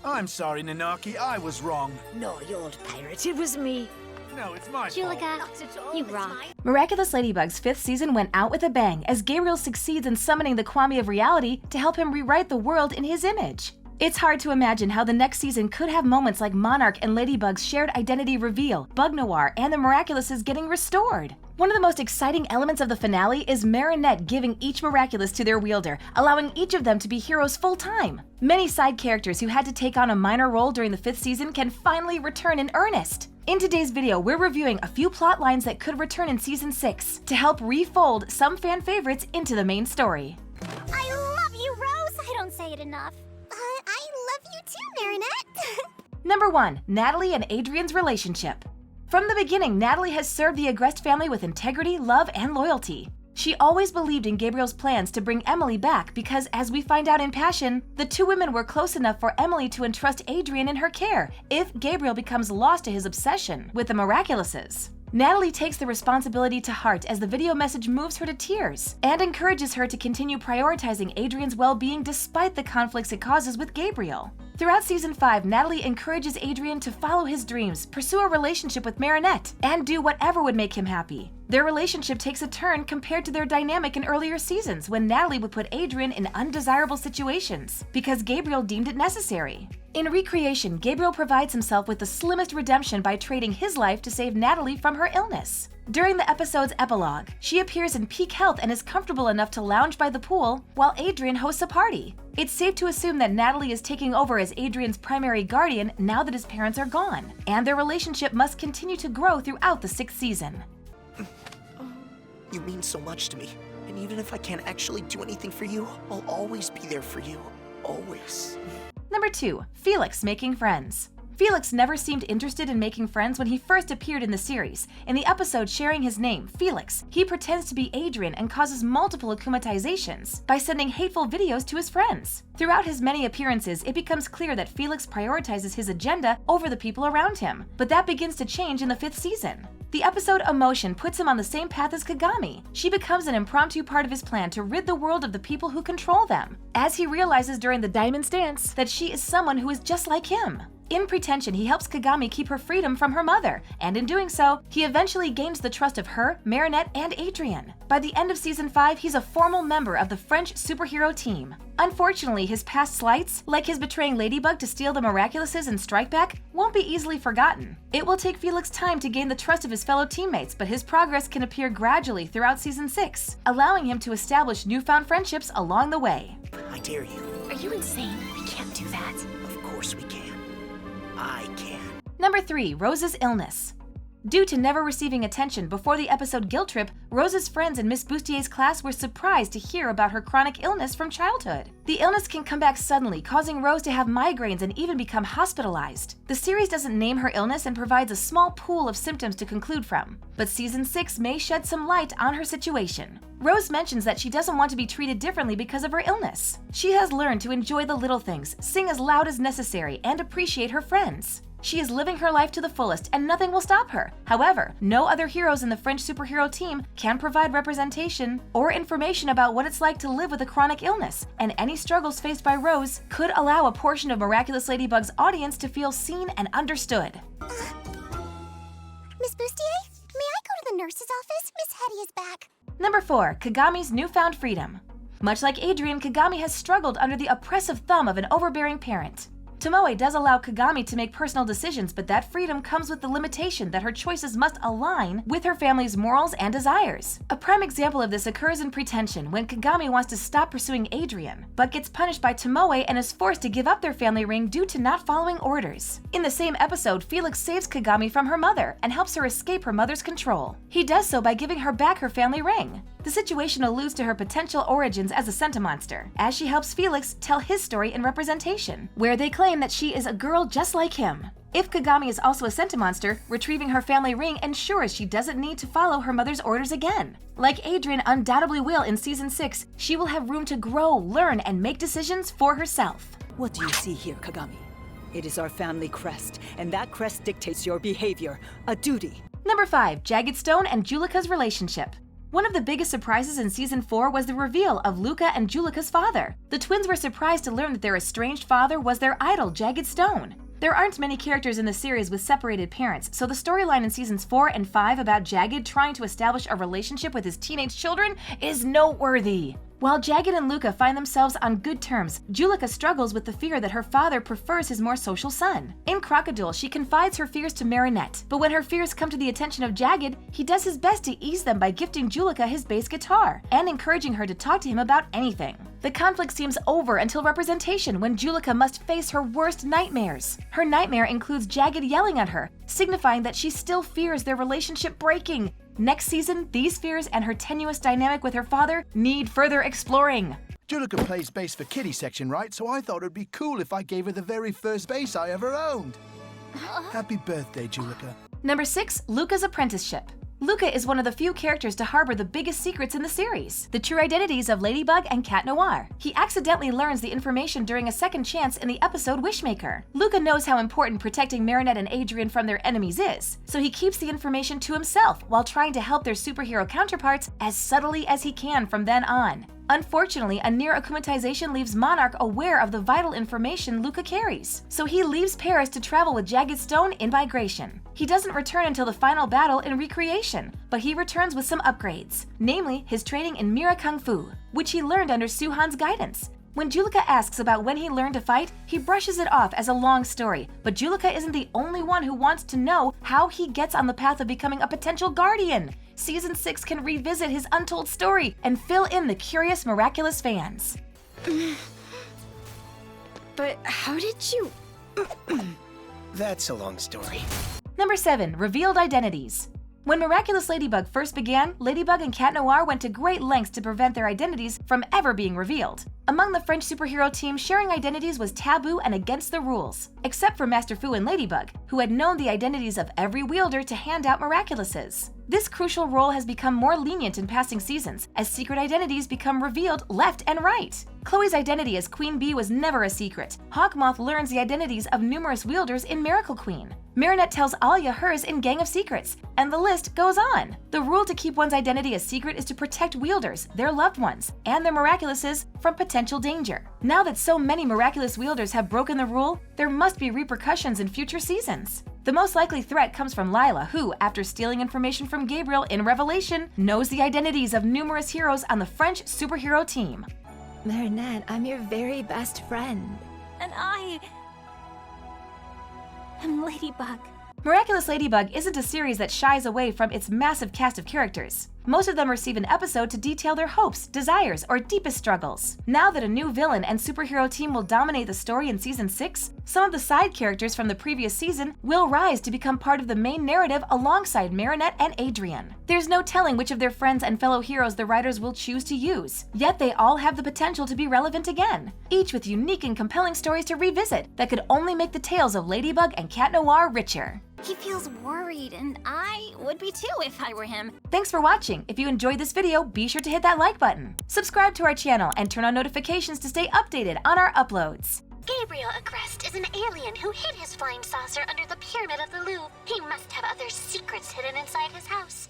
I'm sorry, Nanaki, I was wrong. No, you old pirate, it was me. No, it's my fault. Julika, Not at all, you it's rock. mine. Miraculous Ladybug's 5th season went out with a bang as Gabriel succeeds in summoning the Kwami of reality to help him rewrite the world in his image. It's hard to imagine how the next season could have moments like Monarch and Ladybug's shared identity reveal, Bug Noir, and the Miraculouses getting restored. One of the most exciting elements of the finale is Marinette giving each Miraculous to their wielder, allowing each of them to be heroes full-time. Many side characters who had to take on a minor role during the 5th season can finally return in earnest. In today's video, we're reviewing a few plot lines that could return in Season 6 to help refold some fan favorites into the main story. I love you, Rose. I don't say it enough. I love you too, Marinette. Number 1. Natalie and Adrian's relationship. From the beginning, Natalie has served the Agreste family with integrity, love, and loyalty. She always believed in Gabriel's plans to bring Emily back because, as we find out in Passion, the two women were close enough for Emily to entrust Adrian in her care if Gabriel becomes lost to his obsession with the Miraculouses. Natalie takes the responsibility to heart as the video message moves her to tears and encourages her to continue prioritizing Adrian's well-being despite the conflicts it causes with Gabriel. Throughout Season 5, Natalie encourages Adrian to follow his dreams, pursue a relationship with Marinette, and do whatever would make him happy. Their relationship takes a turn compared to their dynamic in earlier seasons when Natalie would put Adrian in undesirable situations because Gabriel deemed it necessary. In Recreation, Gabriel provides himself with the slimmest redemption by trading his life to save Natalie from her illness. During the episode's epilogue, she appears in peak health and is comfortable enough to lounge by the pool while Adrian hosts a party. It's safe to assume that Natalie is taking over as Adrian's primary guardian now that his parents are gone, and their relationship must continue to grow throughout the 6th season. You mean so much to me, and even if I can't actually do anything for you, I'll always be there for you. Always. Number 2. Felix making friends. Felix never seemed interested in making friends when he first appeared in the series. In the episode sharing his name, Felix, he pretends to be Adrian and causes multiple akumatizations by sending hateful videos to his friends. Throughout his many appearances, it becomes clear that Felix prioritizes his agenda over the people around him, but that begins to change in the 5th season. The episode Emotion puts him on the same path as Kagami. She becomes an impromptu part of his plan to rid the world of the people who control them, as he realizes during the Diamond's Dance that she is someone who is just like him. In Pretension, he helps Kagami keep her freedom from her mother, and in doing so, he eventually gains the trust of her, Marinette, and Adrian. By the end of Season 5, he's a formal member of the French superhero team. Unfortunately, his past slights, like his betraying Ladybug to steal the Miraculouses and strike back, won't be easily forgotten. It will take Felix time to gain the trust of his fellow teammates, but his progress can appear gradually throughout Season 6, allowing him to establish newfound friendships along the way. I dare you. Are you insane? We can't do that. Of course we can. I can. Number 3. Rose's illness. Due to never receiving attention before the episode Guilt Trip, Rose's friends in Miss Boustier's class were surprised to hear about her chronic illness from childhood. The illness can come back suddenly, causing Rose to have migraines and even become hospitalized. The series doesn't name her illness and provides a small pool of symptoms to conclude from, but Season 6 may shed some light on her situation. Rose mentions that she doesn't want to be treated differently because of her illness. She has learned to enjoy the little things, sing as loud as necessary, and appreciate her friends. She is living her life to the fullest and nothing will stop her. However, no other heroes in the French superhero team can provide representation or information about what it's like to live with a chronic illness, and any struggles faced by Rose could allow a portion of Miraculous Ladybug's audience to feel seen and understood. Miss Bustier, may I go to the nurse's office? Miss Hetty is back. Number 4. Kagami's newfound freedom. Much like Adrian, Kagami has struggled under the oppressive thumb of an overbearing parent. Tomoe does allow Kagami to make personal decisions, but that freedom comes with the limitation that her choices must align with her family's morals and desires. A prime example of this occurs in Pretension, when Kagami wants to stop pursuing Adrian, but gets punished by Tomoe and is forced to give up their family ring due to not following orders. In the same episode, Felix saves Kagami from her mother and helps her escape her mother's control. He does so by giving her back her family ring. The situation alludes to her potential origins as a sentimonster, as she helps Felix tell his story in Representation, where they claim that she is a girl just like him. If Kagami is also a sentimonster, retrieving her family ring ensures she doesn't need to follow her mother's orders again. Like Adrian undoubtedly will in Season 6, she will have room to grow, learn, and make decisions for herself. What do you see here, Kagami? It is our family crest, and that crest dictates your behavior, a duty. Number 5. Jagged Stone and Julika's relationship. One of the biggest surprises in Season 4 was the reveal of Luca and Julica's father. The twins were surprised to learn that their estranged father was their idol, Jagged Stone. There aren't many characters in the series with separated parents, so the storyline in Seasons 4 and 5 about Jagged trying to establish a relationship with his teenage children is noteworthy. While Jagged and Luca find themselves on good terms, Julica struggles with the fear that her father prefers his more social son. In Crocodile, she confides her fears to Marinette, but when her fears come to the attention of Jagged, he does his best to ease them by gifting Julica his bass guitar and encouraging her to talk to him about anything. The conflict seems over until representation, when Julica must face her worst nightmares. Her nightmare includes Jagged yelling at her, signifying that she still fears their relationship breaking. Next season, these fears and her tenuous dynamic with her father need further exploring. Julica plays bass for Kitty section, right? So I thought it'd be cool if I gave her the very first bass I ever owned. Happy birthday, Julica. Number 6, Luca's apprenticeship. Luca is one of the few characters to harbor the biggest secrets in the series, the true identities of Ladybug and Cat Noir. He accidentally learns the information during a second chance in the episode Wishmaker. Luca knows how important protecting Marinette and Adrian from their enemies is, so he keeps the information to himself while trying to help their superhero counterparts as subtly as he can from then on. Unfortunately, a near akumatization leaves Monarch aware of the vital information Luca carries, so he leaves Paris to travel with Jagged Stone in migration. He doesn't return until the final battle in Recreation, but he returns with some upgrades, namely his training in Mira Kung Fu, which he learned under Suhan's guidance. When Julica asks about when he learned to fight, he brushes it off as a long story, but Julica isn't the only one who wants to know how he gets on the path of becoming a potential guardian. Season 6 can revisit his untold story and fill in the curious Miraculous fans. But how did you... That's a long story. Number 7, revealed identities. When Miraculous Ladybug first began, Ladybug and Cat Noir went to great lengths to prevent their identities from ever being revealed. Among the French superhero team, sharing identities was taboo and against the rules, except for Master Fu and Ladybug, who had known the identities of every wielder to hand out Miraculouses. This crucial role has become more lenient in passing seasons, as secret identities become revealed left and right. Chloe's identity as Queen Bee was never a secret. Hawkmoth learns the identities of numerous wielders in Miracle Queen. Marinette tells Alia hers in Gang of Secrets, and the list goes on. The rule to keep one's identity a secret is to protect wielders, their loved ones, and their Miraculouses from potential danger. Now that so many miraculous wielders have broken the rule, there must be repercussions in future seasons. The most likely threat comes from Lila, who, after stealing information from Gabriel in Revelation, knows the identities of numerous heroes on the French superhero team. Marinette, I'm your very best friend. And I am Ladybug. Miraculous Ladybug isn't a series that shies away from its massive cast of characters. Most of them receive an episode to detail their hopes, desires, or deepest struggles. Now that a new villain and superhero team will dominate the story in Season 6, some of the side characters from the previous season will rise to become part of the main narrative alongside Marinette and Adrian. There's no telling which of their friends and fellow heroes the writers will choose to use, yet they all have the potential to be relevant again, each with unique and compelling stories to revisit that could only make the tales of Ladybug and Cat Noir richer. He feels worried, and I would be too if I were him. Thanks for watching. If you enjoyed this video, be sure to hit that like button. Subscribe to our channel and turn on notifications to stay updated on our uploads. Gabriel Agrest is an alien who hid his flying saucer under the pyramid of the Louvre. He must have other secrets hidden inside his house.